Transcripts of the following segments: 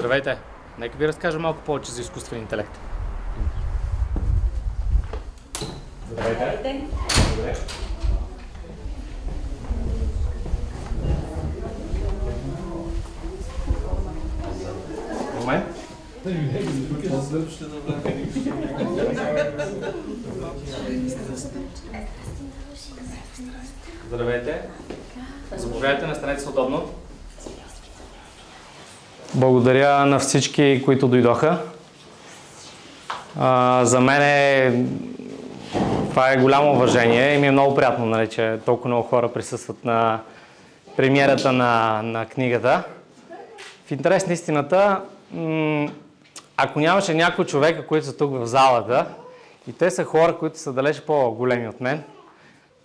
Здравейте! Нека ви разкажа малко повече за изкуствен интелект. Здравейте! Добре. Момент. Здравейте! Заповядайте, настанете се удобно. Благодаря на всички, които дойдоха. За мен това е голямо уважение и ми е много приятно, нали, че толкова много хора присъстват на премиерата на книгата. В интерес на истината, ако нямаше някои човека, които са тук в залата, и те са хора, които са далеч по-големи от мен,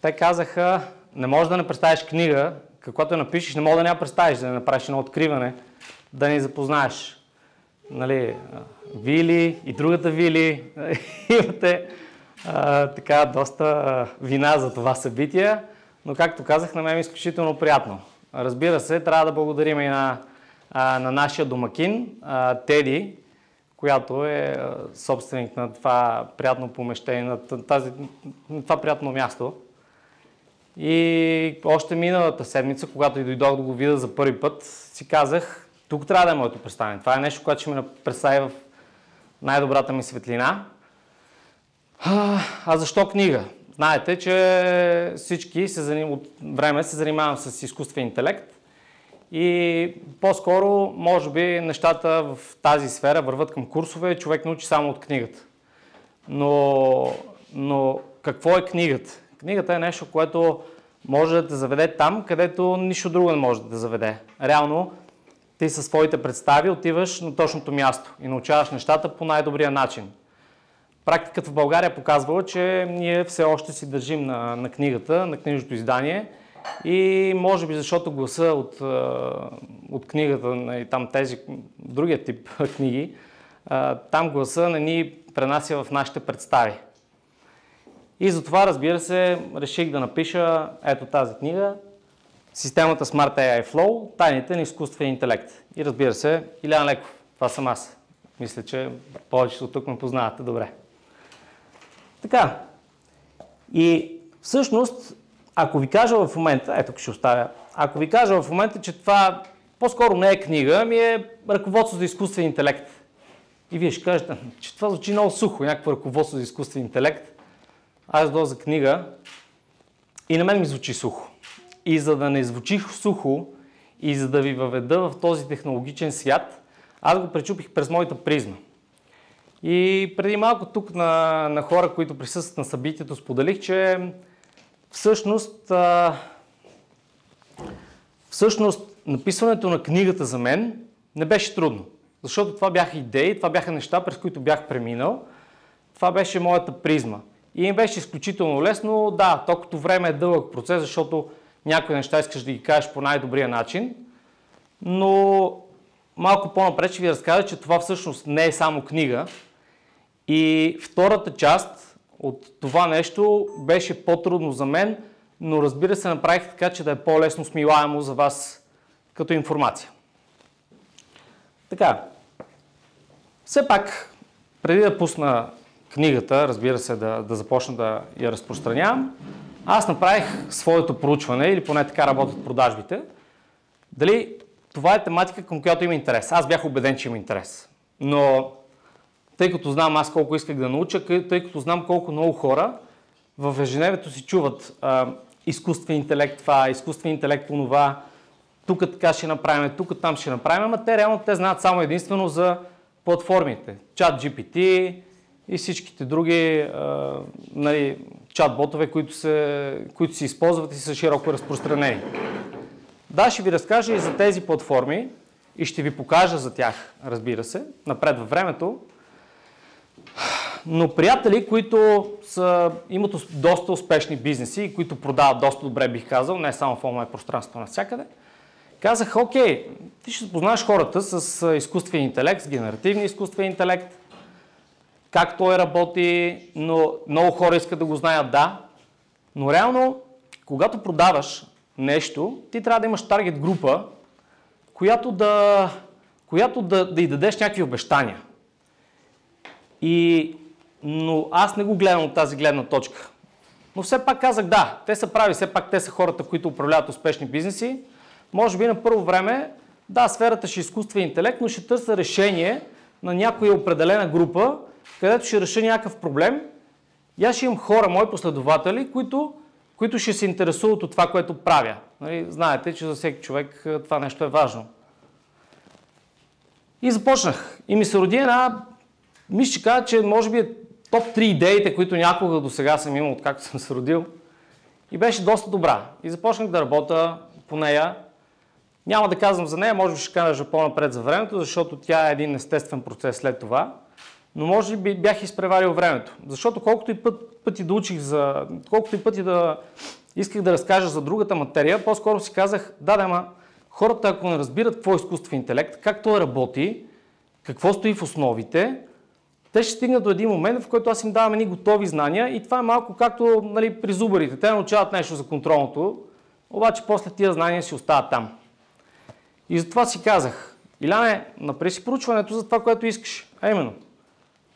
те казаха, не можеш да не представиш книга, каквото напишеш, не можеш да не я представиш, да не направиш едно откриване, да ни запознаеш. Нали, Вили и другата Вили, имате така доста вина за това събитие, но както казах, на мен е изключително приятно. Разбира се, трябва да благодарим и на нашия домакин, Теди, която е собственик на това приятно помещение, на това приятно място. И още миналата седмица, когато и дойдох да го видя за първи път, си казах, тук трябва да е моето представяне. Това е нещо, което ще ме представи в най-добрата ми светлина. А защо книга? Знаете, че всички от време се занимавам с изкуствен интелект и по-скоро, може би, нещата в тази сфера върват към курсове, човек научи само от книгата. Но какво е книгата? Книгата е нещо, което може да те заведе там, където нищо друго не може да те заведе. Реално, ти със своите представи отиваш на точното място и научаваш нещата по най-добрия начин. Практиката в България показвала, че ние все още си държим на книгата, на книжното издание и може би защото гласа от книгата и там тези другия тип книги, там гласа не ни пренася в нашите представи. И затова, разбира се, реших да напиша ето тази книга, Системата Smart AI Flow, тайните на изкуствен интелект. И разбира се, Илян Леков, това съм аз. Мисля, че повечето от тук ме познавате добре. Така, и всъщност, ако ви кажа в момента, ето ще оставя, ако ви кажа в момента, че това по-скоро не е книга, ами е ръководство за изкуствен интелект. И вие ще кажете, че това звучи много сухо, някакво ръководство за изкуствен интелект. Аз дойда за книга и на мен ми звучи сухо. И за да не звучи сухо и за да ви въведа в този технологичен свят, аз го пречупих през моята призма. И преди малко тук на хора, които присъстват на събитието, споделих, че всъщност написването на книгата за мен не беше трудно. Защото това бяха идеи, това бяха неща, през които бях преминал. Това беше моята призма. И им беше изключително лесно. Да, толкова време е дълъг процес, защото някои неща искаш да ги кажеш по най-добрия начин, но малко по-напред ще ви разкажа, че това всъщност не е само книга. И втората част от това нещо беше по-трудно за мен, но разбира се, направих така, че да е по-лесно смилаемо за вас като информация. Така, все пак, преди да пусна книгата, разбира се, да започна да я разпространявам, аз направих своето проучване, или поне така работят продажбите, дали това е тематика, към която има интерес. Аз бях убеден, че има интерес. Но тъй като знам аз колко исках да науча, тъй като знам колко много хора в ежедневието си чуват изкуствен интелект това, изкуствен интелект онова, тук така ще направим, тук там ще направим, ама те реално знаят само единствено за платформите. ChatGPT и всичките други чат-ботове, които се използват и са широко разпространени. Да, ще ви разкажа и за тези платформи и ще ви покажа за тях, разбира се, напред във времето. Но приятели, които имат доста успешни бизнеси и които продават доста добре, бих казал, не само в онлайн пространство навсякъде, казаха, окей, ти ще запознаеш хората с изкуствен интелект, с генеративния изкуствен интелект, как той работи, но много хора искат да го знаят, да. Но реално, когато продаваш нещо, ти трябва да имаш таргет група, която да която да й дадеш някакви обещания. Но аз не го гледам от тази гледна точка. Но все пак казах да, те са прави, все пак те са хората, които управляват успешни бизнеси. Може би на първо време, да, сферата ще е изкуствен интелект, но ще търся решение на някоя определена група, където ще реша някакъв проблем. И аз ще имам хора, мои последователи, които ще се интересуват от това, което правя. Нали, знаете, че за всеки човек това нещо е важно. И започнах. И ми се роди една... Мисля, че каза, че може би е топ 3 идеите, които някога до сега съм имал, откакто съм се родил. И беше доста добра. И започнах да работя по нея. Няма да казвам за нея, може би ще кажа по-напред за времето, защото тя е един естествен процес след това. Но може би бях изпреварил времето. Защото колкото и пъти да учих колкото и пъти да исках да разкажа за другата материя, по-скоро си казах, хората, ако не разбират какво е изкуствен интелект, как той работи, какво стои в основите, те ще стигнат до един момент, в който аз им давам едни готови знания и това е малко както, нали, при зубарите. Те научават нещо за контролното, обаче после тия знания си остават там. И затова си казах, Иляне, направи си проучването за това, което искаш, а именно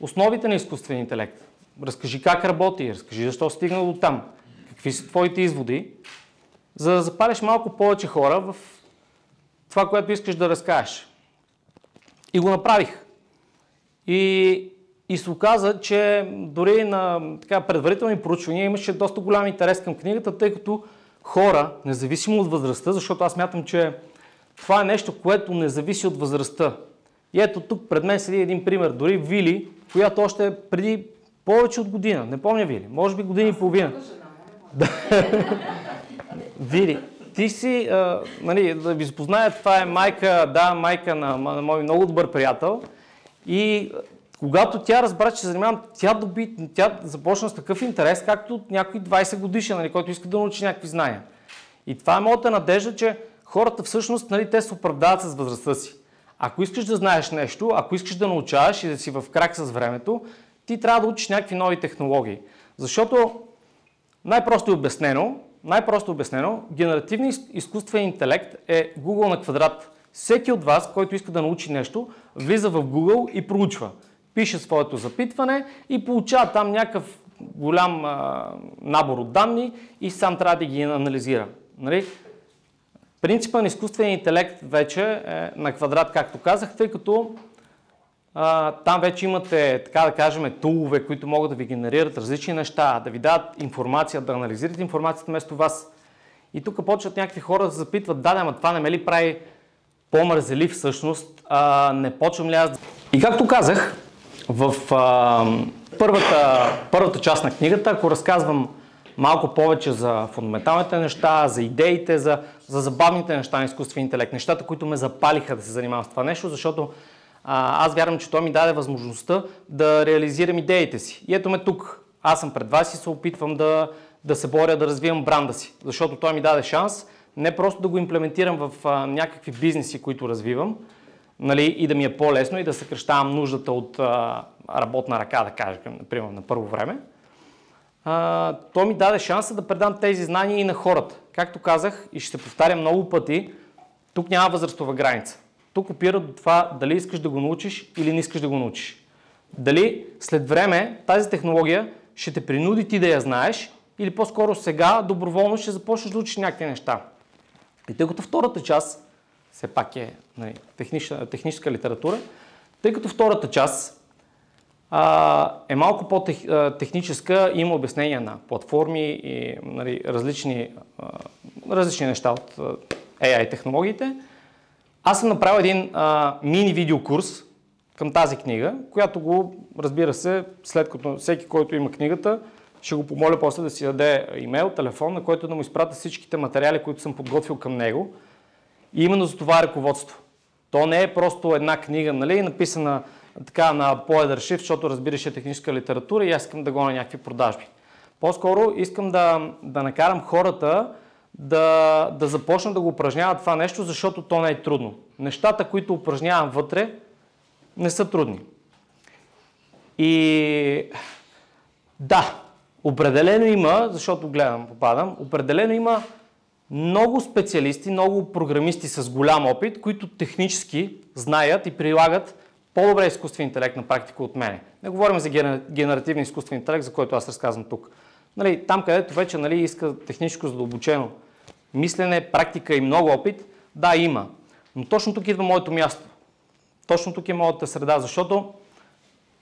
основите на изкуствен интелект. Разкажи как работи, разкажи защо стигнал до там, какви са твоите изводи, за да запалиш малко повече хора в това, което искаш да разкажеш. И го направих. И се оказа, че дори на предварителни проучвания имаше доста голям интерес към книгата, тъй като хора, независимо от възрастта, защото аз смятам, че това е нещо, което не зависи от възрастта. И ето тук пред мен седи един пример. Дори Вили, която още преди повече от година, не помня Вили, може би година и половина. Вили, ти си, да ви запозная, това е майка на мой много добър приятел. И когато тя разбра, че се занимавам, тя започна с такъв интерес, както някой 20 годишен, който иска да научи някакви знания. И това е моята надежда, че хората всъщност, те се оправдават с възрастта си. Ако искаш да знаеш нещо, ако искаш да научаваш и да си в крак с времето, ти трябва да учиш някакви нови технологии. Защото най-просто обяснено, генеративният изкуствен интелект е Google на квадрат. Всеки от вас, който иска да научи нещо, влиза в Google и проучва. Пише своето запитване и получава там някакъв голям набор от данни и сам трябва да ги анализира. Нали? Принципът на изкуствения интелект вече е на квадрат, както казах, тъй като там вече имате, така да кажем, тулове, които могат да ви генерират различни неща, да ви дадат информация, да анализират информацията вместо вас. И тук почват някакви хора да запитват, ама това не ме ли прави по-мързелив всъщност, не почвам ли аз... И както казах, в първата част на книгата, ако разказвам малко повече за фундаменталните неща, за идеите, за забавните неща на изкуствен интелект, нещата, които ме запалиха да се занимавам с това нещо, защото аз вярвам, че той ми даде възможността да реализирам идеите си. И ето ме тук. Аз съм пред вас и се опитвам да се боря да развивам бранда си, защото той ми даде шанс не просто да го имплементирам в някакви бизнеси, които развивам, нали, и да ми е по-лесно и да съкращавам нуждата от работна ръка, да кажем, например, на първо време. Той ми даде шанса да предам тези знания и на хората. Както казах и ще се повтарям много пъти, тук няма възрастова граница. Тук опира до това дали искаш да го научиш или не искаш да го научиш. Дали след време тази технология ще те принуди ти да я знаеш или по-скоро сега доброволно ще започнеш да учиш някакви неща. И тъй като втората част, все пак е техническа литература, тъй като втората част е малко по-техническа, има обяснения на платформи и различни неща от AI технологиите, аз съм направил един мини видеокурс към тази книга, която го, разбира се, след като всеки, който има книгата, ще го помоля после да си даде имейл, телефон, на който да му изпратя всичките материали, които съм подготвил към него. И именно за това е ръководство. То не е просто една книга, нали, написана така на по-едър шрифт, защото разбираш е техническа литература и аз искам да гоня някакви продажби. По-скоро искам да накарам хората да започнат да го упражняват това нещо, защото то не е трудно. Нещата, които упражнявам вътре, не са трудни. И да, определено има, защото попадам, определено има много специалисти, много програмисти с голям опит, които технически знаят и прилагат по-добре изкуствен интелект на практика от мене. Не говорим за генеративен изкуствен интелект, за който аз разказвам тук. Нали, там, където вече иска техническо задълбочено мислене, практика и много опит, да, има. Но точно тук идва моето място. Точно тук е моята среда, защото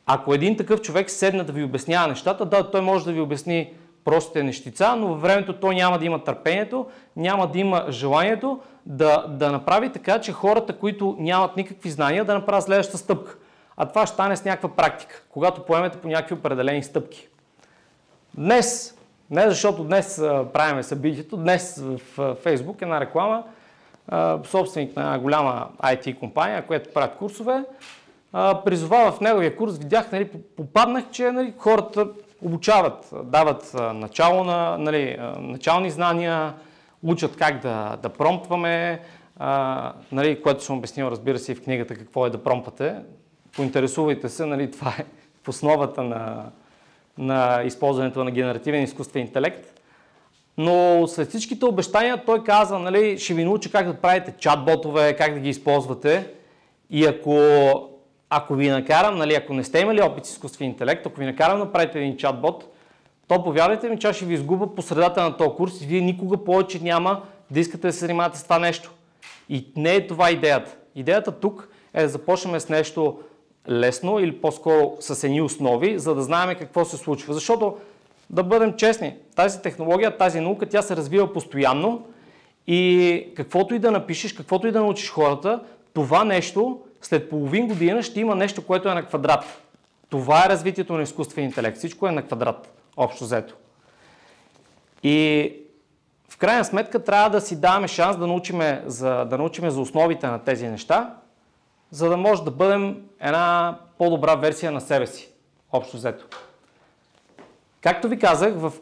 ако един такъв човек седне да ви обяснява нещата, да, той може да ви обясни простите нещица, но във времето той няма да има търпението, няма да има желанието да направи така, че хората, които нямат никакви знания, да направят следващата стъпка. А това ще стане с някаква практика, когато поемете по някакви определени стъпки. Днес, не защото днес правиме събитието, днес в Facebook една реклама, собственик на една голяма IT компания, която правят курсове, призовава в неговия курс, видях, попаднах, че хората обучават, дават начални знания, учат как да промптваме, което съм обяснил, разбира се, и в книгата какво е да промпвате. Поинтересувайте се, това е в основата на използването на генеративен изкуствен интелект. Но след всичките обещания той казва, ще ви научи как да правите чат-ботове, как да ги използвате. И ако ви накарам, ако не сте имали опит с изкуствен интелект, ако ви накарам да правите един чат-бот, то повярвайте ми, че ще ви изгубя по средата на този курс и вие никога повече няма да искате да се занимавате с това нещо. И не е това идеята. Идеята тук е да започнем с нещо лесно или по-скоро с едни основи, за да знаем какво се случва. Защото, да бъдем честни, тази технология, тази наука, тя се развива постоянно и каквото и да напишеш, каквото и да научиш хората, това нещо след половин година ще има нещо, което е на квадрат. Това е развитието на изкуствен интелект. Всичко е на квадрат, общо взето. И в крайна сметка трябва да си даваме шанс да научим за основите на тези неща, за да може да бъдем една по-добра версия на себе си, общо взето. Както ви казах, в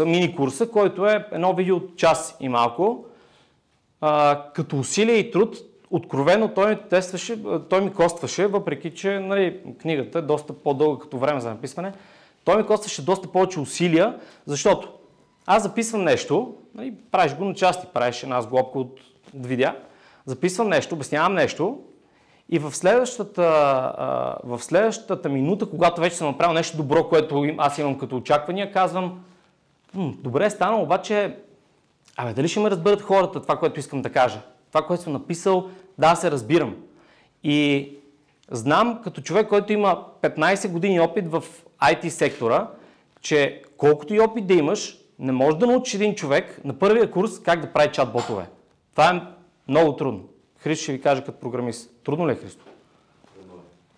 мини-курса, който е едно видео от час и малко, като усилие и труд, откровено той ми костваше, въпреки че книгата е доста по-дълга като време за написване, той ми костваше доста повече усилия, защото аз записвам нещо, правиш го на части, правиш една сглобка от видеа, записвам нещо, обяснявам нещо и в следващата минута, когато вече съм направил нещо добро, което аз имам като очаквания, казвам, добре е станало, обаче дали ще ме разберат хората това, което искам да кажа? Това, което съм написал, да, се разбирам. И знам, като човек, който има 15 години опит в IT сектора, че колкото и опит да имаш, не можеш да научиш един човек на първия курс как да прави чат-ботове. Това е много трудно. Христо ще ви каже като програмист. Трудно ли е, Христо?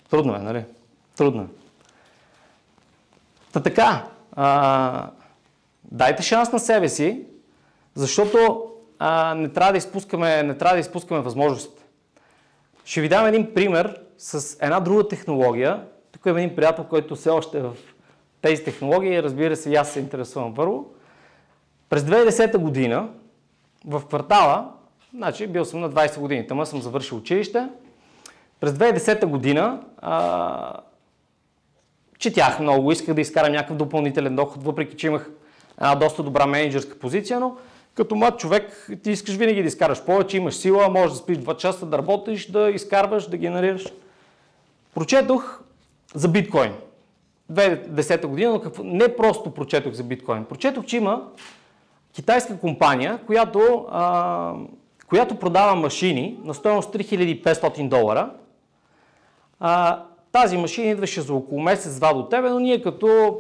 Трудно е, нали? Трудно е. Така, дайте шанс на себе си, защото не трябва да изпускаме възможностите. Ще ви дам един пример с една друга технология. Тук има един приятел, който все още е в тези технологии, разбира се, и аз се интересувам първо. През 2010 година в квартала, бил съм на 20 години, тъма съм завършил училище. През 2010 година четях много, исках да изкарам някакъв допълнителен доход, въпреки че имах една доста добра менеджерска позиция, но като млад човек ти искаш винаги да изкараш повече, имаш сила, можеш да спиш 2 часа, да работиш, да изкарваш, да генерираш. Прочетох за биткоин. 2010 година, но не просто прочетох за биткоин. Прочетох, че има китайска компания, която продава машини на стойност $3500. Тази машина идваше за около месец-два до тебе, но ние като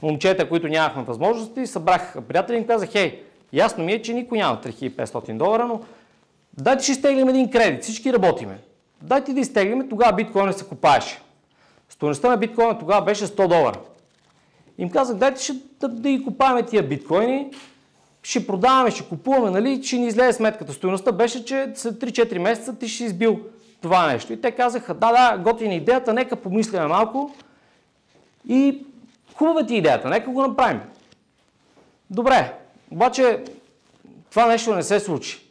момчета, които нямахме възможности, събрах приятели и им казах, хей, ясно ми е, че никой няма $3500, но дайте ще изтеглим един кредит, всички работиме. Дайте да изтеглим, тогава биткоина се купаеше. Стойността на биткоина тогава беше $100. Им казах, дайте да ги купаваме тия биткоини, ще продаваме, ще купуваме, ще ни излезе сметката. Стойността беше, че след 3-4 месеца ти ще си избил това нещо. И те казаха, да, готина идеята, нека помислиме малко и хубава ти идеята, нека го направим. Добре, обаче това нещо не се случи,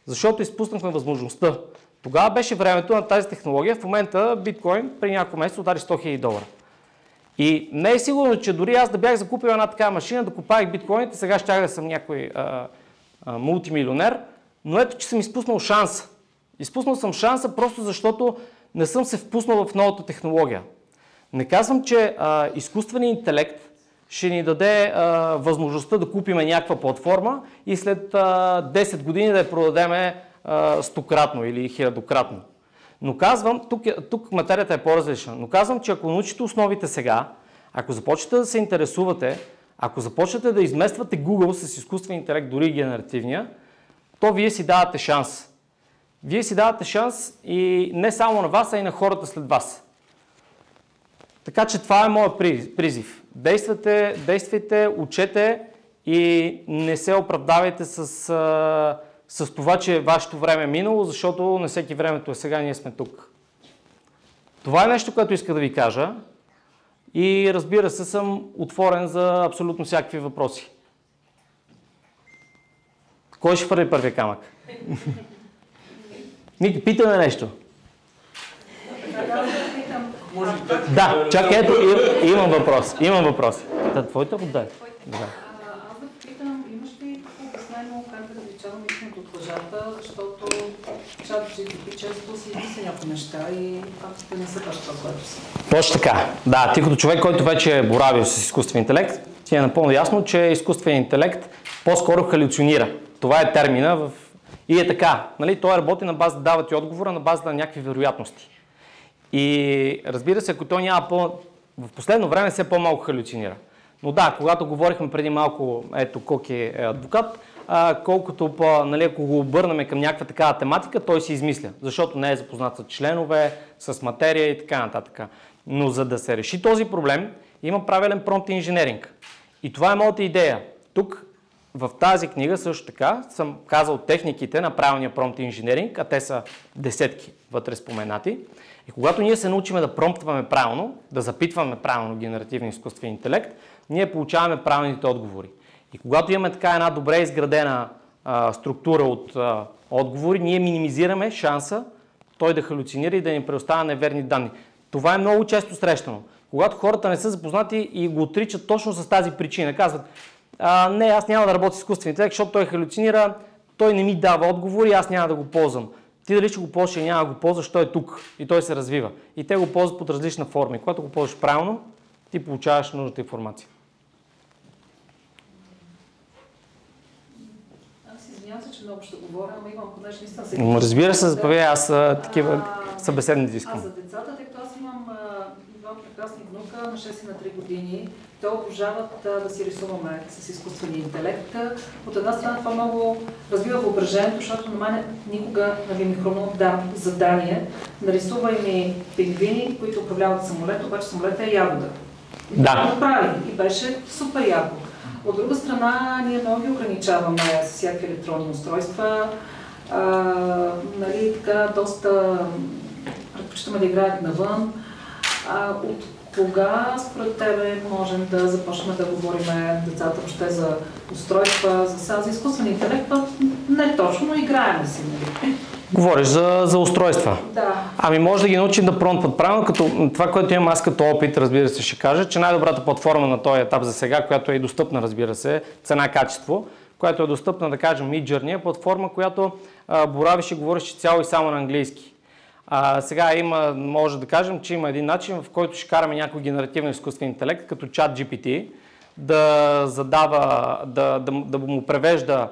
защото изпуснахме възможността. Тогава беше времето на тази технология, в момента биткоин при няколко месеца удари $100,000. И не е сигурно, че дори аз да бях закупил една такава машина, да купаях биткоините, сега щях да съм някой мултимилионер, но ето, че съм изпуснал шанса. Изпуснал съм шанса просто защото не съм се впуснал в новата технология. Не казвам, че изкуственият интелект ще ни даде възможността да купим някаква платформа и след 10 години да я продадеме 100-кратно или 1000-кратно. Но казвам, тук материята е по-различна, но казвам, че ако научите основите сега, ако започнете да се интересувате, ако започнете да измествате Google с изкуствен интелект, дори генеративния, то вие си давате шанс. Вие си давате шанс и не само на вас, а и на хората след вас. Така че това е моят призив. Действайте, учете и не се оправдавайте с това, че вашето време е минало, защото на всеки времето е сега, ние сме тук. Това е нещо, което иска да ви кажа и разбира се, съм отворен за абсолютно всякакви въпроси. Кой ще хвърли първия камък? Ники, питаме нещо. Да, чакай, ето, имам въпрос. Да, твоята вода е. Да. Аз да питам, имаш ли обяснено как да различавам истината от лъжата, защото ChatGPT често си измисля някои неща и фактите не са точно това, което са. Точно така. Да, ти като човек, който вече е боравил с изкуствен интелект, ти е напълно ясно, че изкуственият интелект по-скоро халюцинира. Това е термина и е така. Нали? Той работи на база да дава ти отговора на база на някакви вероятности. И разбира се, ако той няма в последно време все по-малко халюцинира. Но да, когато говорихме преди малко, ето Коки е адвокат, колкото нали, ако го обърнем към някаква такава тематика, той си измисля, защото не е запознат с членове, с материя и така нататък. Но за да се реши този проблем, има правилен промпт инженеринг. И това е моята идея. Тук в тази книга също така съм казал техниките на правилния промпт инженеринг, а те са десетки вътре споменати. И когато ние се научим да промптваме правилно, да запитваме правилно генеративен изкуствен интелект, ние получаваме правилните отговори. И когато имаме така една добре изградена структура от отговори, ние минимизираме шанса той да халюцинира и да ни предоставя неверни данни. Това е много често срещано. Когато хората не са запознати и го отричат точно с тази причина, казват: не, аз няма да работя с изкуствен интелект, защото той халюцинира, той не ми дава отговори, аз няма да го ползвам. Ти дали ще го ползваш или няма да го ползваш, той е тук и той се развива. И те го ползват под различна форма. И когато го ползваш правилно, ти получаваш нужната информация. Аз извинявам се, че много ще говоря, но имам понеже наистина се... Разбира се, заповядай, аз такива събеседници искам. А за децата, тъй като аз имам два прекрасни внука на 6 и на 3 години, те обожават да си рисуваме с изкуствения интелект. От една страна това много развива въображението, защото на мен никога ми хрумна дам задание. Нарисувай ми пингвини, които управляват самолет, обаче самолетът е ягода. И това го прави. И беше супер яко. От друга страна, ние много ги ограничаваме с всякакви електронни устройства. Нали, така, доста предпочитаме да играят навън. От кога според тебе можем да започнем да говорим децата въобще за устройства, за изкуствен интелект? Не точно, но играем си. Нали? Говориш за устройства. Да. Ами може да ги научим да промптват правилно, като това, което имам аз като опит, разбира се, ще кажа, че най-добрата платформа на този етап за сега, която е достъпна, разбира се, цена-качество, която е достъпна, да кажем, Midjourney, е платформа, която боравиш и говориш цяло и само на английски. Сега може да кажем, че има един начин, в който ще караме някой генеративен изкуствен интелект, като ChatGPT, да задава, да му превежда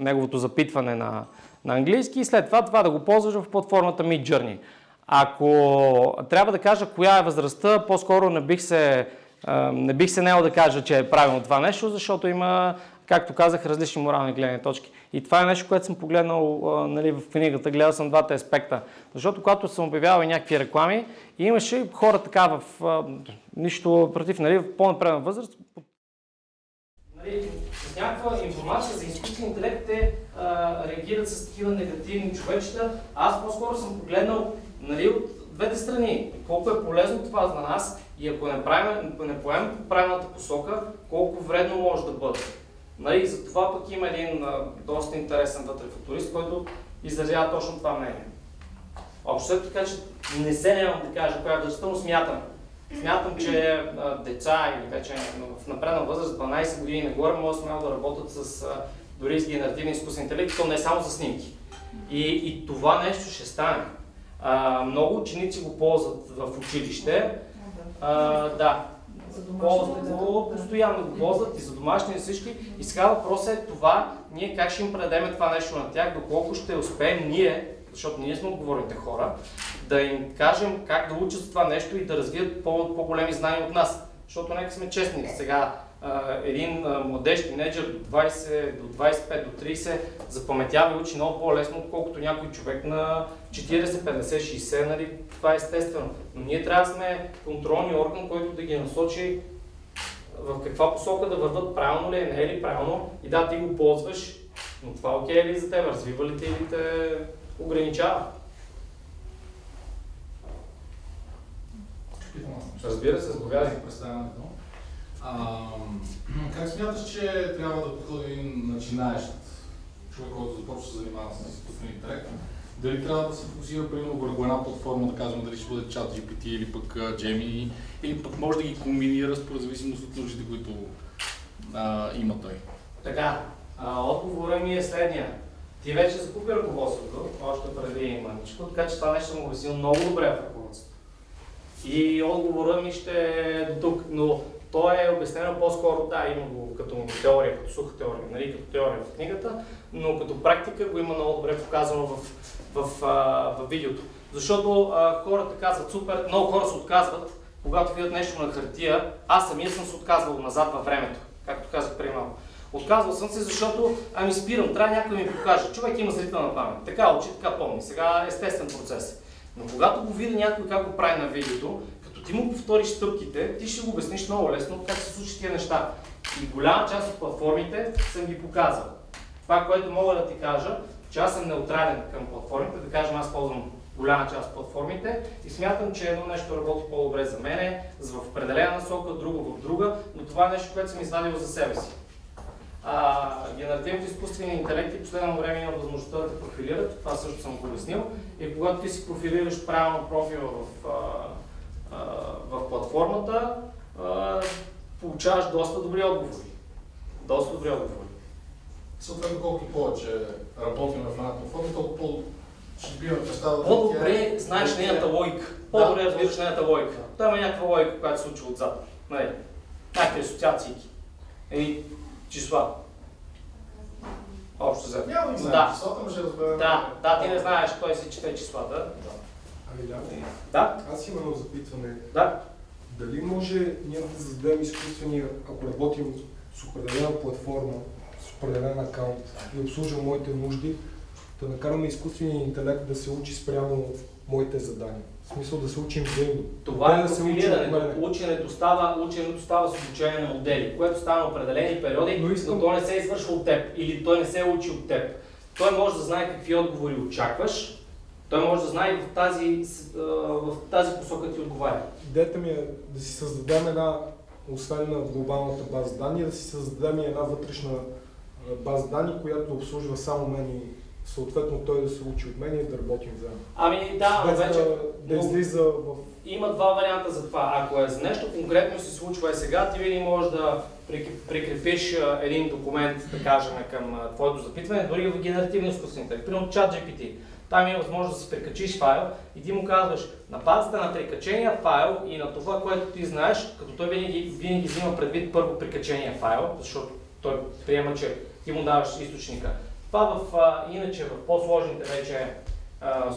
неговото запитване на английски и след това да го ползваш в платформата Midjourney. Ако трябва да кажа коя е възрастта, по-скоро не бих се наел да кажа, че е правилно това нещо, защото има, както казах, различни морални гледни точки. И това е нещо, което съм погледнал нали, в книгата, гледал съм двата аспекта. Защото когато съм обявявал някакви реклами, имаше хора така нищо против, нали, в по-напредна възраст. Нали, с някаква информация за изкуствен интелект те реагират с такива негативни човечета. Аз по-скоро съм погледнал нали, от двете страни. Колко е полезно това за нас и ако не поемем по правилната посока, колко вредно може да бъде. Нали, за това пък има един доста интересен вътре футурист, който изразява точно това мнение. Общо след така, че не се нямам да кажа коя възрастта, но смятам, Смятам, че деца или вече в напредна възраст, 12 години нагоре, могат смело да работят дори с генеративен изкуствен интелект, то не е само за снимки. И това нещо ще стане. Много ученици го ползват в училище. Да. Ползват го, постоянно го ползват и за домашни и всички. И сега въпросът е това, ние как ще им предадем това нещо на тях, доколко ще успеем ние, защото ние сме отговорните хора, да им кажем как да учат това нещо и да развият по-големи знания от нас. Защото нека сме честни, сега един младеж, тинейджър до 20, до 25, до 30 запаметява и учи много по-лесно, отколкото някой човек на 40, 50, 60, нали, това е естествено. Но ние трябва да сме контролни орган, който да ги насочи в каква посока да върват, правилно ли е, не е ли правилно. И да, ти го ползваш, но това окей ли за теб, развива ли те или те ограничава? Разбира се, заповядай. Представянето. Как смяташ, че трябва да подходи един начинаещ човек, който започва да се занимава с изкуствен интелект? Дали трябва да се фокусира примерно върху една платформа, да кажем, дали ще бъде ChatGPT или пък Gemini, или пък може да ги комбинира според зависимост от нуждите, които има той? Така, отговорът ми е следния. Ти вече закупи ръководството, още преди мъничко, така че това нещо съм обяснил много добре в ръководството. И отговорът ми ще е до тук, но то е обяснено по-скоро, да, има го като теория, като суха теория, нали, като теория в книгата, но като практика го има много добре показано в видеото. Защото хората казват супер, много хора се отказват, когато видят нещо на хартия. Аз самия съм се отказвал назад във времето, както казах преди малко. Отказвал съм се, защото спирам, трябва някой да ми покаже. Човек има зрителна памет, така учи, така помни. Сега естествен процес. Но когато го види някой как го прави на видеото, като ти му повториш стъпките, ти ще го обясниш много лесно как се случат тия неща. И голяма част от платформите съм ги показал. Това, което мога да ти кажа, че аз съм неутрален към платформите, да кажем аз ползвам голяма част от платформите и смятам, че едно нещо работи по-добре за мене, в определена насока, друго в друга, но това е нещо, което съм извадил за себе си. Генеративните изкуствени интелекти в последно време имат възможността да те профилират, това също съм го обяснил. И когато ти си профилираш правилно профила в платформата, получаваш доста добри отговори. Доста добри отговори. Съответно, колкото повече работим в една платформа, толкова ще бива представа. По-добре знаеш нейната логика. По-добре разбираш нейната логика. Той има някаква логика, която се случва отзад. Някакви асоциации. Числа. Общо взето. Няма да ги знаем числата, но ще разберем. Да, ти не знаеш, той си чете числата. Да. Аз имам едно запитване. Да. Дали може ние да зададем изкуствения, ако работим с определена платформа, с определен акаунт и обслужва моите нужди, да накараме изкуствения интелект да се учи спрямо моите задания. В смисъл да се учим взаимно. Това е профилирането. Ученето става с обучение на модели, което става на определени периоди, но то не се извършва от теб или той не се учи от теб. Той може да знае какви отговори очакваш, той може да знае в тази посока ти отговаря. Идеята ми е да си създадем освен на глобалната база данни, да си създадем една вътрешна база данни, която да обслужва само мен и съответно той да се учи от мен и да работим заедно. Да, вече да излиза в... Има два варианта за това. Ако е за нещо конкретно се случва сега, ти винаги можеш да прикрепиш един документ, да кажем, към твоето запитване, дори в генеративно изкуствен интелект, примерно ChatGPT. Там има възможност да си прикачиш файл и ти му казваш на базата на прикачения файл и на това, което ти знаеш, като той винаги взима предвид първо прикачения файл, защото той приема, че ти му даваш източника. Това иначе в по-сложните вече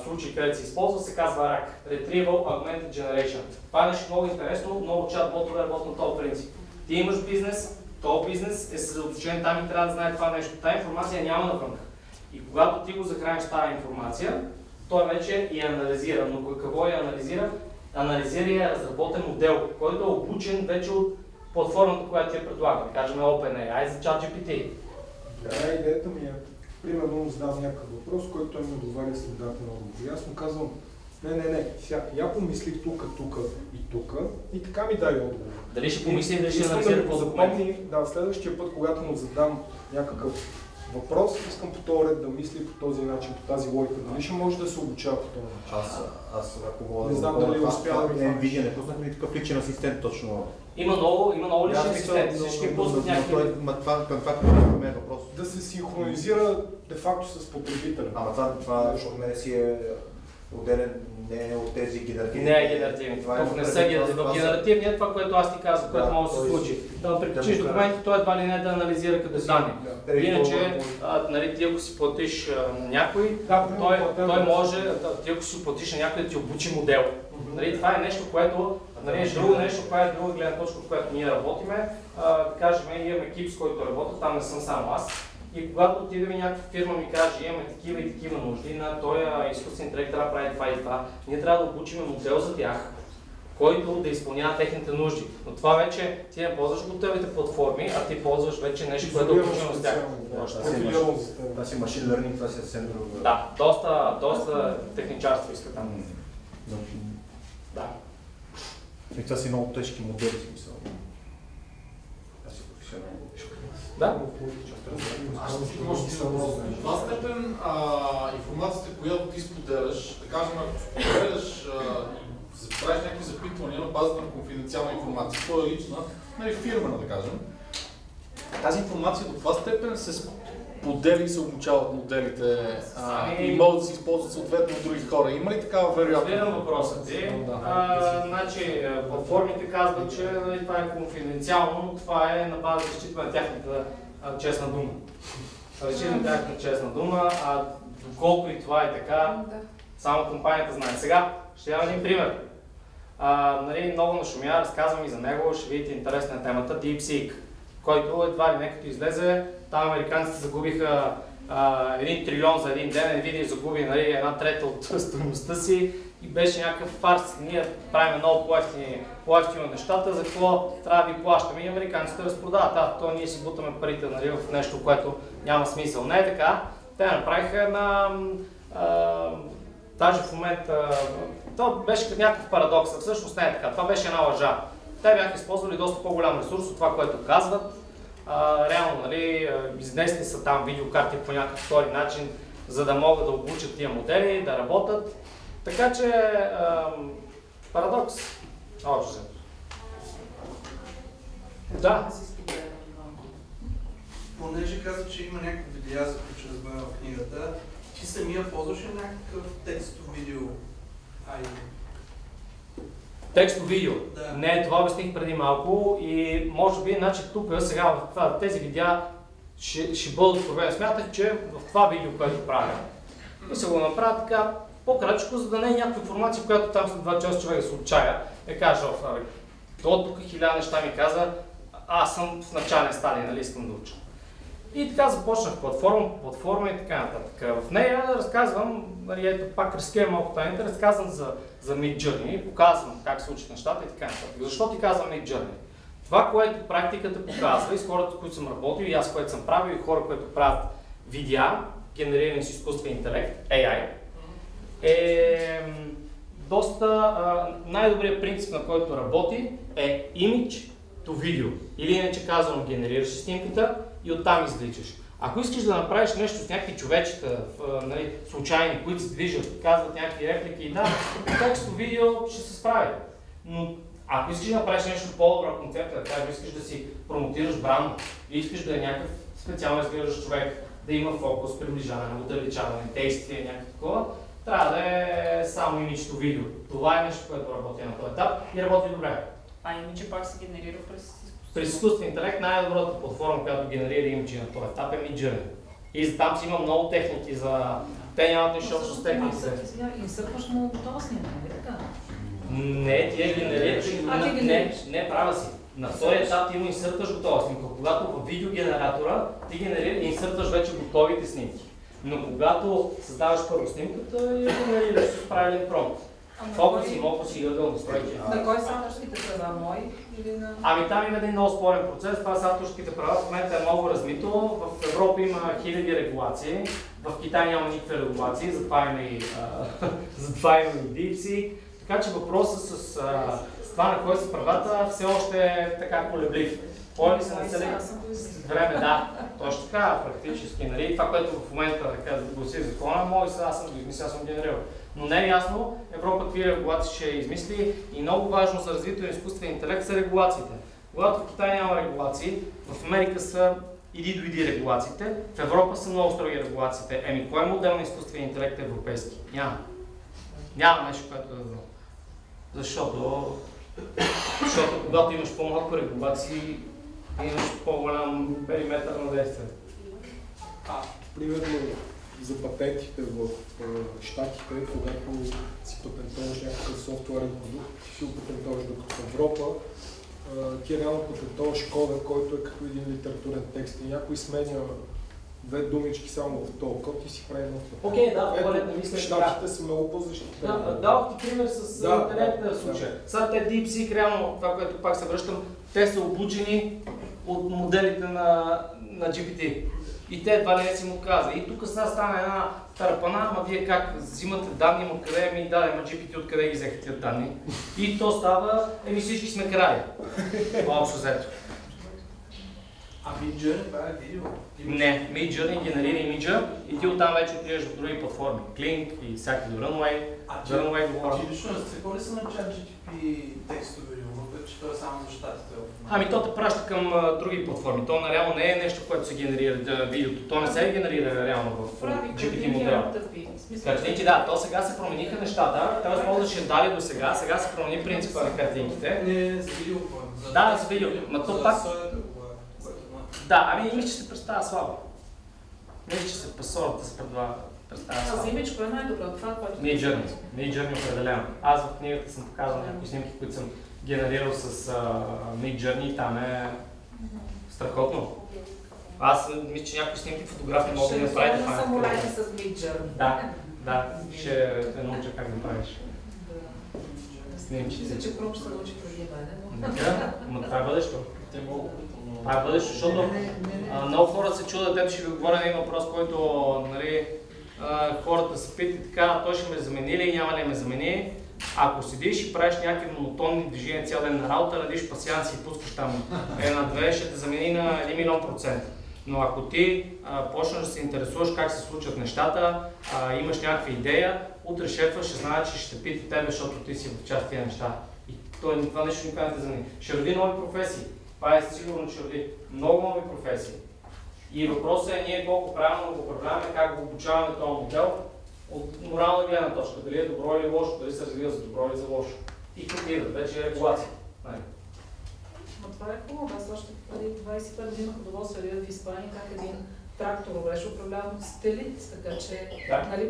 случаи, където се използва, се казва RAG – Retrieval Augmented Generation. Това е нещо много интересно, много чат-ботове работят на този принцип. Ти имаш бизнес, този бизнес е съсредоточен там и трябва да знае това нещо. Тая информация няма навън. И когато ти го захраниш тази информация, той вече я анализира. Но какво я анализира? Анализира я разработен модел, който е обучен вече от платформата, която ти я предлага. Да кажем OpenAI за ChatGPT. Идеята ми е, примерно, задам някакъв въпрос, който той ми отговаря стандартен отговор. Аз му казвам, не, я помисли тук и така ми дай отговор. Дали ще помисли, дали ще анализира по документи? Да, следващия път, когато му задам някакъв въпрос, искам по този ред да мисли по този начин, по тази логика. Дали ще може да се обучава по този начин? Аз ако мога Не знам дали успя да не видя, не пуснах ли такъв личен асистент точно. Има много лични асистенти, всички пускат някакви... Това е въпрос. Да се синхронизира де-факто с потребителя. Ама това защото мене си е отделен, не е от тези генеративни. Не е генеративни. Тук не са генеративни. В генеративния е това, което аз ти казвам, което може да се случи. Да прикачиш документи, той едва ли не да анализира като данни. Иначе, ти ако си платиш някой, той може, ти ако си платиш на някой да ти обучи модел. Това е нещо, което друго нещо, това е друга гледна точка, от която ние работиме. Да кажем, имаме екип, с който работя, там не съм само аз. И когато отидем и някаква фирма ми каже, имаме такива и такива нужди, на този изкуствен интелект трябва да прави това и това, ние трябва да обучим модел за тях, който да изпълнява техните нужди. Но това вече ти не ползваш готовите платформи, а ти ползваш вече нещо, което е обучено с тях. Това си машин learning, това си съвсем друго. Да, доста техничарство иска там. Да. И това си много тежки модели, смисъл. Аз си професионално. Да. В това степен информацията, която ти споделяш, да кажем, ако споделяш и правиш някакви запитвания на базата на конфиденциална информация, твоя лична, фирмена, да кажем, тази информация до това степен се споделя и се обучават моделите и могат да се използват съответно от други хора. Има ли такава вероятност? Разбирам въпросът ти. Значи, платформите казват, че това е конфиденциално, но това е на база да считаме тяхната честна дума. Разчитаме тяхната честна дума, а доколко и това е така, само компанията знае. Сега ще дам един пример. Много нашумя, разказвам и за него, ще видите интересна темата DeepSeek, който едва ли не като излезе, там американците загубиха 1 трилион за един ден, Nvidia загуби 1/3 от стойността си и беше някакъв фарс. Ние правим много по-евтино нещата, за какво трябва да ви плащаме и американците разпродават. То ние си бутаме парите в нещо, което няма смисъл. Не е така. Те направиха даже в момента, то беше като някакъв парадокс, всъщност не е така, това беше една лъжа. Те бяха използвали доста по-голям ресурс от това, което казват. Реално, изнесли са там видеокарти по някакъв втори начин, за да могат да обучат тия модели, да работят. Така че, парадокс. Общо. Да. Понеже каза, че има някакви видеа, за които ще разбавя в книгата, ти самия ползваш ли някакъв текстов видео? Текстово видео. Да. Не, това обясних преди малко и може би, тук сега в тези видеа ще бъдат откровени. Смятах, че в това видео, което правя, и се го направя така по-кратичко, за да не е някаква информация, която там след 2 часа човек да се отчая. Каже, тук 1000 неща ми каза, аз съм в начален стадий, искам да уча. И така започнах платформа и така нататък. В нея разказвам, пак рискирам малко тайните, разказвам за Midjourney и показвам как се учат нещата и така нататък. Защо ти казвам Midjourney? Това, което практиката показва и с хората, които съм работил, и аз, което съм правил, и хора, които правят видеа, генерирани с изкуствен интелект, AI, е доста най-добрият принцип, на който работи, е image to video. Или иначе казано, генерираш снимката и оттам извличаш. Ако искаш да направиш нещо с някакви човечета, случайни, които се движат, казват някакви реплики, да, текстово видео ще се справи. Но ако искаш да направиш нещо по-добра концепция, да кажеш, искаш да си промотираш бранд, и искаш да е някакъв специално изглеждащ човек, да има фокус, приближаване, отдалечаване, действие, някакво такова, трябва да е само имиджто видео. Това е нещо, което работи на този етап и работи добре. Имиджа пак се генерира през изкуствен интелект. Най-добрата платформа, която генерира имиджи на този етап е Midjourney. И там си има много техники за... Те нямат нищо общо с техниките. Инсъркваш му готова снимка, нали така? Не, ти я генерираш. Не, права си. На втория етап ти има инсъртваш готова снимка. Когато в видеогенератора ти инсъртваш вече готовите снимки. Но когато създаваш първо снимката, я генерираш с правилен промпт. Фокуси, мокуси и ъгъл настройки. На кой са авторските права? Мой или на... Там има един много спорен процес. Това с авторските права в момента е много размито. В Европа има хиляди регулации. В Китай няма никакви регулации, затова има и DeepSeek. Така че въпросът с това на кой са правата все още е така колеблив. Появи се на време, да, точно така, практически, нали, това, което в момента гласи закона, мой сега аз съм го измислил, аз съм генерирал. Но не е ясно Европа какви регулации ще измисли и много важно за развитието на изкуствения интелект са регулациите. Когато в Китай няма регулации, в Америка са иди-дойди регулациите, в Европа са много строги регулациите. Кой е модел на изкуствения интелект европейски? Няма. Няма нещо, което да знам. Защото когато имаш по-малко регулации, имаш по-голям периметър на действие. Примерно за патентите в Щатите, когато си патентоваш някакъв софтуерен продукт, ти си го патентоваш, докато в Европа ти реално патентоваш кода, който е като един литературен текст и някой сменя две думички само в този код и си прави нов патент. Окей, да, по-летна мисля. Щатите са много по-защитени. Дадох ти пример с интернет случая. Сега те DeepSeek, реално това, което пак се връщам, те са обучени от моделите на GPT. И те едва ли не си му каза. И тук сега стана една търпана, ама вие как взимате данни, ма къде ми даде, ама GPT откъде ги взеха тия данни. И то става, всички сме краи. Общо взето. А Midjourney това е видео? Не, Midjourney генерира имиджа и ти оттам вече отидеш в други платформи. Klink и всяки Runway. Runway говоря. Ти лично разцепва ли се на ChatGPT текстови видео, че то е само за щатите? То те праща към други платформи. То реално не е нещо, което се генерира видеото. То не се генерира реално в GPT модела. Картинки, да, то сега се промениха нещата. Т.е. ползваше дали до сега, сега се промени принципа на картинките. Не, с видео. Да, с видео. Ма то пак... Да, мисля, че се представя слабо. Мисля, че се пасората се представя слабо. За имидж, кое е най-добро? Това, което... Midjourney определено. Аз в книгата съм показал някои снимки, които съм генерирал с Midjourney и там е страхотно. Аз мисля, че някои снимки фотографии могат да направите това. Ще самолети с Midjourney. Да, ще те науча как да правиш. Снимки. Мисля, че Крум ще се научи преди мене. Но това е бъдещо. Това е бъдещо, защото много хора се чудят, дето ще ви говоря на един въпрос, който хората се питат така, той ще ме замени или няма ли ме замени. Ако седиш и правиш някакви монотонни движения цял ден на работа, радиш пасианси и пускаш там една-две, ще те замени на 1 милион %. Но ако ти почнеш да се интересуваш как се случват нещата, имаш някаква идея, утре шефа ще знае, че ще пита тебе, защото ти си в част тия неща. И това нещо никога не те замени. Ще роди нови професии. Това е сигурно, че роди много нови професии. И въпросът е ние колко правилно го управляваме, как го обучаваме този модел от морална гледна точка, дали е добро или лошо, дали се развива за добро или за лошо. И тук идват вече е регулация. Но това е хубаво, аз още преди 25 години имах удоволствие да видя в Испания как един трактор беше управляван от сателит, така че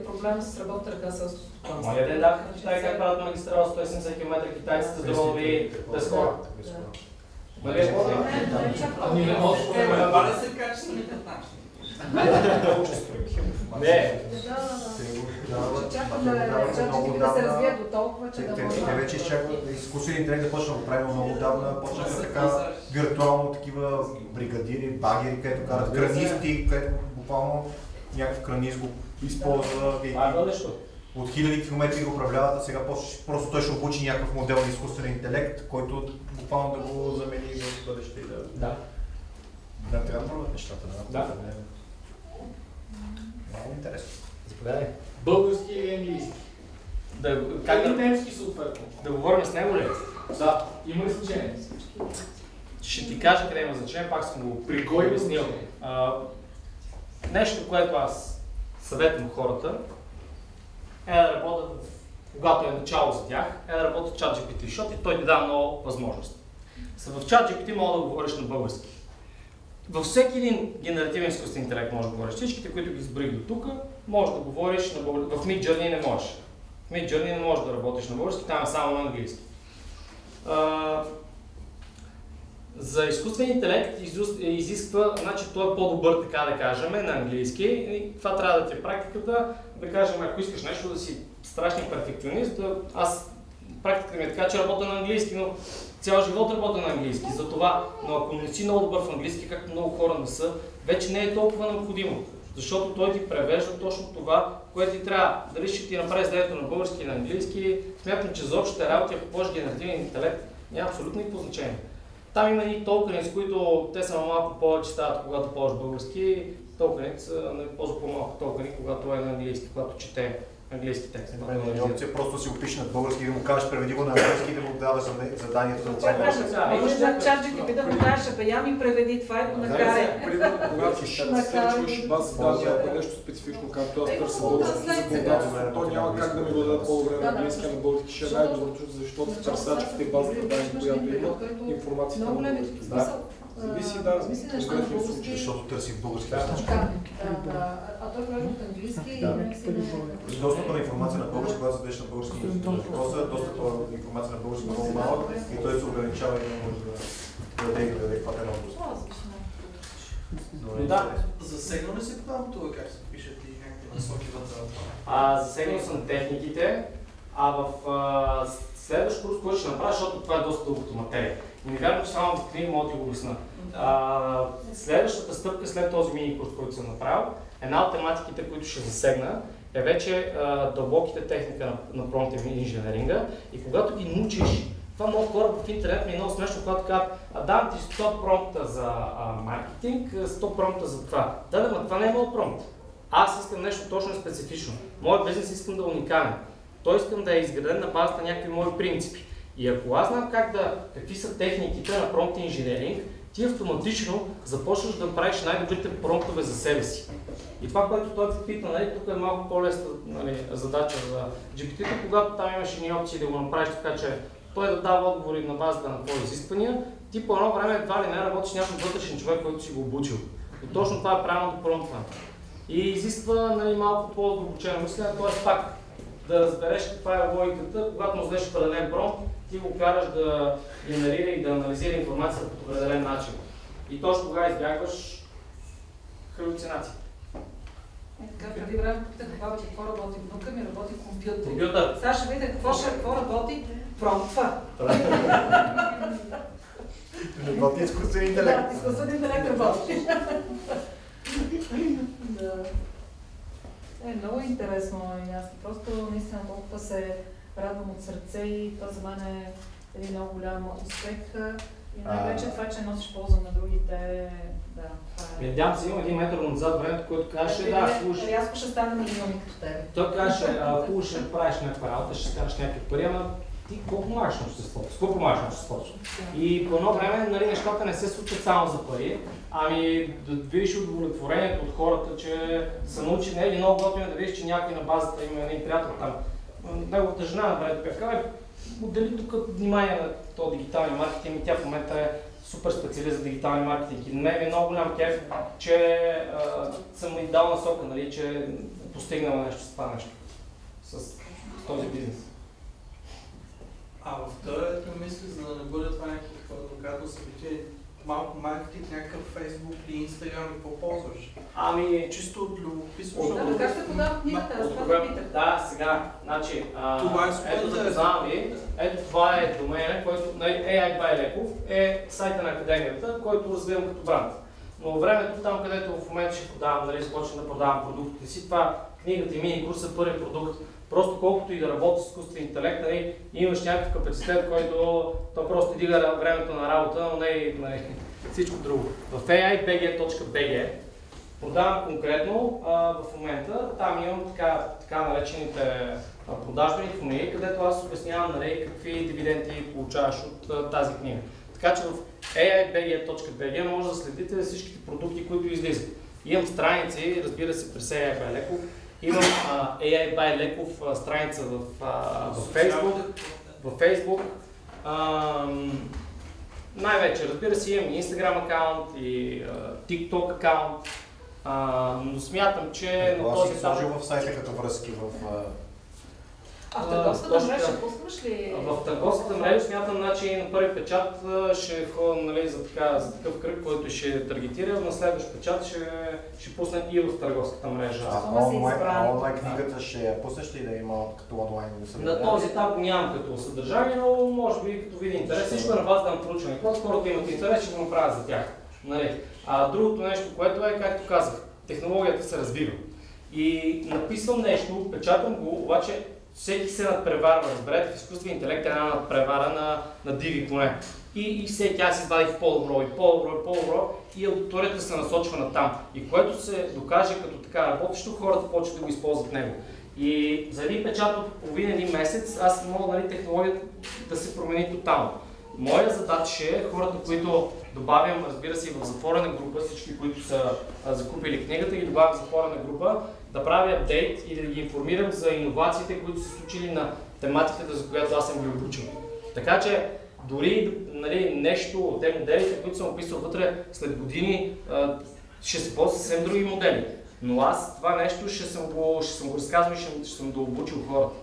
проблема с работа ръка селското стопанство. Моя ден даха в Китай как правят магистрала 170 км китайците с дронови без хора. Ами не може да се качествените начини. Не. Чакаме да се развие до толкова, че да може... Те вече изчакват изкуствен интелект да почна да прави много отдавна, почнаха така виртуално такива бригадири, багери, където карат кранисти, където буквално някакъв кранист го използва от хиляди километри го управляват, а сега просто той ще обучи някакъв модел на изкуствен интелект, който буквално да го замени в бъдеще и да трябва да пробват нещата. Много интересно. Заповядай. Български или английски? Как и немски съответно? Да говорим с него ли? Да, има ли значение? Ще ти кажа къде има значение, пак съм го обяснил. Нещо, което аз съветвам хората, е да работят, когато е начало за тях, е да работят в ChatGPT, защото той ти дава много възможности. В ChatGPT мога да говориш на български. Във всеки един генеративен изкуствен интелект можеш да говориш. Всичките, които ги изброих до тук, можеш да говориш на български. В Midjourney не можеш. В Midjourney не можеш да работиш на български, там е само на английски. За изкуствен интелект изисква, значи той е по-добър, така да кажем, на английски. И това трябва да ти е практиката, да кажем, ако искаш нещо да си страшен перфекционист, практиката ми е така, че работя на английски, но цял живот работя на английски. Затова, но ако не си много добър в английски, както много хора не са, вече не е толкова необходимо. Защото той ти превежда точно това, което ти трябва. Дали ще ти направи изданието на български и на английски, смятам, че за общите работи, ако ползваш генеративен интелект, няма абсолютно никакво значение. Там има и токени, с които те са малко повече стават, когато ползваш български. Токените са ползва по-малко токени, когато е на английски, когато чете английски текст. Добре, опция просто си опишеш на български и да му кажеш преведи го на английски и да му даваш заданието да оценява. Може да ChatGPT да му кажеш, абе я ми преведи това и го накарай. Примерно, когато си срещваш база данни, ако е нещо специфично, както аз търся български законодателство, то няма как да ми го даде по-добре на английски, на български ще е най-доброто, защото търсачките базата данни, която има, информацията на български. Зависи, да, конкретни случаи. Защото търси в български. А той прави от английски и достъпа на информация на български, когато задеш на български въпроса, достъпа на информация на български много малък и той се ограничава и не може да даде адекватен отговор. Да. Засегнал ли си там това, как се пишат и някакви насоки вътре? Засегнал съм техниките, а в следващ курс, който ще направя, защото това е доста дългото материя. И не вярвам, че само в книги мога да ти го обясна. Следващата стъпка след този мини курс, който съм направил, една от тематиките, които ще засегна, е вече дълбоките техника на промпт инженеринга. И когато ги научиш, това много хора в интернет ми е много смешно, когато казват, давам ти 100 промпта за маркетинг, 100 промпта за това. Да, но това не е моят промпт. Аз искам нещо точно специфично. Моят бизнес искам да е уникален. Той искам да е изграден на базата на някакви мои принципи. И ако аз знам какви са техниките на промпт инженеринг, ти автоматично започваш да правиш най-добрите промптове за себе си. И това, което той пита, нали, тук е малко по-лесна задача за GPT-то, когато там имаш едни опции да го направиш така, че той да дава отговори на базата на твои изисквания, ти по едно време едва ли не работиш с някой вътрешен човек, който си го обучил. И точно това е правилното промптване. И изисква малко по-дълбочено мислене, т.е. пак да разбереш каква е логиката, когато му зададеш определен промпт, ти го караш да генерира и да анализира информацията по определен начин. И точно тогава избягваш халюцинации. Така, преди време попитах какво работи внука ми, работи компютър. Компютър. Сега ще видя какво работи промптва. Работи изкуствен интелект. Да, изкуствен интелект работи. Много интересно и аз просто наистина толкова се радвам от сърце и това за мен е един много голям успех и най-вече това, че носиш полза на другите, да. Надявам се, има един метър назад времето, който казваше, слушай. Рязко ще стане милиони като тебе. Той казваше, хубаво ще правиш някаква работа, ще скараш някакви пари, ама ти колко помагаш на обществото? С какво помагаш на обществото? И по едно време нещата не се случват само за пари, ами да видиш удовлетворението от хората, че са научили, не е ли много готино да видиш, че някой на базата има един приятел там. Неговата жена на времето казва, отдели тук внимание на този дигиталния маркетинг и тя в момента е супер специалист за дигиталния маркетинг. И на мен е много голям кеф, че съм и дал насока, нали, че е постигнала нещо с това нещо, с този бизнес. А в теорията мисли, за да не бъде това някакво доказано събитие, малко маркетинг, някакъв Facebook или Instagram, какво ползваш? Ами, чисто от любопитство. Да, как се подава книгата? Аз това питах. Да, сега, значи, това е супер интересно. Ето това е домена, който AI by Леков е сайта на академията, който развивам като бранд. Но времето там, където в момента ще продавам, нали, започвам да продавам продуктите си, това книгата и мини курс е първи продукт. Просто колкото и да работи с изкуствен интелект, нали, имаш някакъв капацитет, който то просто дига времето на работа, но не всичко друго. В aibg.bg продавам конкретно в момента, там имам така наречените продажбени книги, където аз обяснявам, нали, какви дивиденти получаваш от тази книга. Така че в aibg.bg може да следите всичките продукти, които излизат. Имам страници, разбира се, през AI by Леков. Имам AI by Леков страница в Facebook. Най-вече, разбира се, имам Instagram акаунт и TikTok акаунт, но смятам, че на този етап... сложил в сайта като връзки в... А в търговската мрежа ще пускаш ли? В търговската мрежа смятам, значи на първи печат ще ходя, нали, за такъв кръг, който ще таргетира, на следващ печат ще пусна и в търговската мрежа. Онлайн книгата ще я пуснеш ли да има като онлайн съдържание? На този етап нямам като съдържание, но може би като види интерес, всичко е на базата на проучване. Когато хората имат интерес, ще го направят за тях. Нали? Другото нещо, което е, както казах, технологията се развива. И написвам нещо, печатам го, обаче всеки се надпреварва. Разберете, в изкуствен интелект е една надпревара на диви коне. и все тя се извадих по-добро и по-добро и аудиторията се насочва на там. И което се докаже като така работещо, хората почват да го използват него. И за един печат от половин месец аз мога, нали, технологията да се промени тотално. Моя задача е хората, които добавям, разбира се, и в затворена група, всички, които са закупили книгата, ги добавям в затворена група, да правя апдейт и да ги информирам за иновациите, които са случили на тематиката, за която аз съм ги обучил. Така че дори, нали, нещо от тези моделите, които съм описал вътре, след години ще се ползват съвсем други модели. Но аз това нещо ще съм го разказвал и ще съм да обучил хората.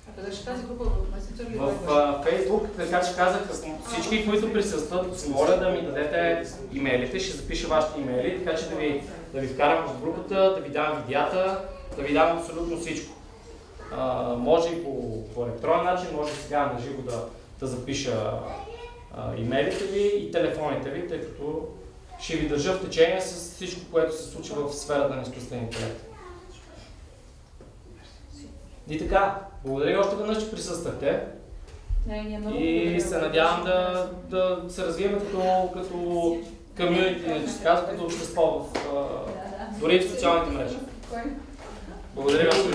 А къде ще тази група в Messenger или в Фейсбук, така че казах, всички, които присъстват, моля да ми дадете имейлите, ще запиша вашите имейли, така че да ви вкарам в групата, да ви дам видеята, да ви дам абсолютно всичко. Може и по електронен начин, може сега на живо да запиша имейлите ви и телефоните ви, тъй като ще ви държа в течение с всичко, което се случва в сферата на изкуствения интелект. И така, благодаря още веднъж, че присъствахте. И се надявам да се развием като комюнити, като общество, дори в социалните мрежи. Благодаря ви.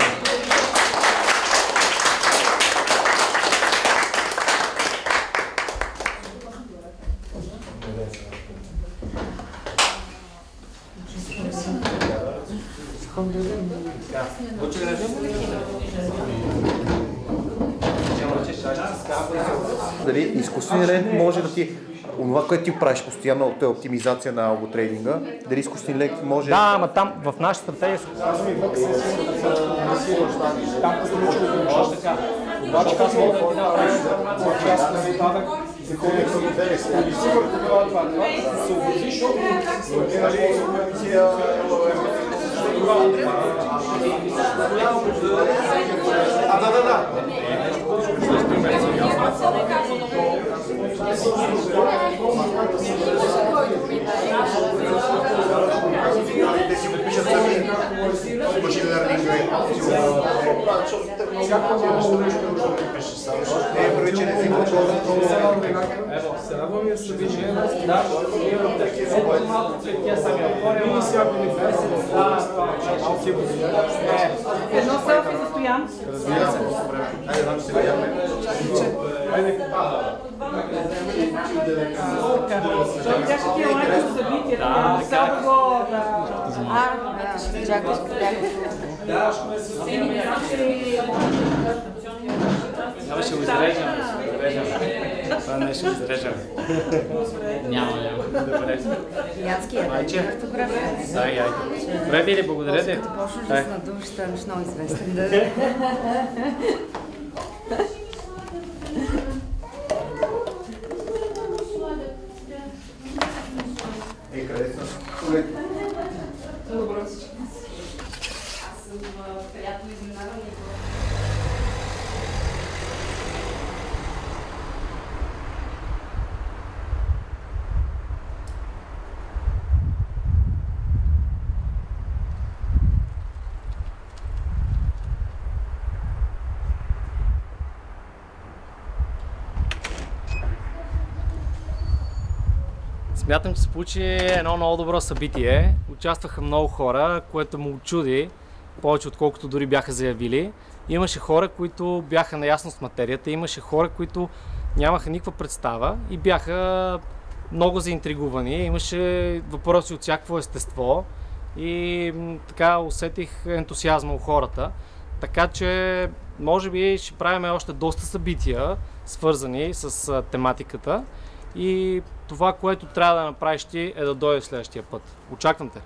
Дали изкуственият интелект може да ти... Това, което ти правиш постоянно, е оптимизация на алготрейдинга, дали изкуственият интелект може... Да, ама там в нашата стратегия... Там като може така. Обаче аз мога да направиш в част на нататък за хората са модели. И сигурно това се образи, защото Те си подпишат сами машини learning. се радвам и да се вижда. Едно селфи за Стоян. Разбира се. Айде, дам се видяме. Тя ще ти е майко събитието. Само го да... Чакаш, Да, ще го изрежем. Това не ще го изрежем. Няма. Добре. Янския фотография. Дай. Добре, Вили, благодаря ти. Като почнеш да се надуваш, станеш много известен. Къде са? Добре. Аз съм приятно изненадана. Смятам, че се получи едно много добро събитие. Участваха много хора, което му очуди, повече отколкото дори бяха заявили. Имаше хора, които бяха наясно с материята, имаше хора, които нямаха никаква представа и бяха много заинтригувани. Имаше въпроси от всякакво естество и така усетих ентусиазма у хората. Така че може би ще правим още доста събития, свързани с тематиката. И това, което трябва да направиш ти, е да дойдеш следващия път. Очаквам те!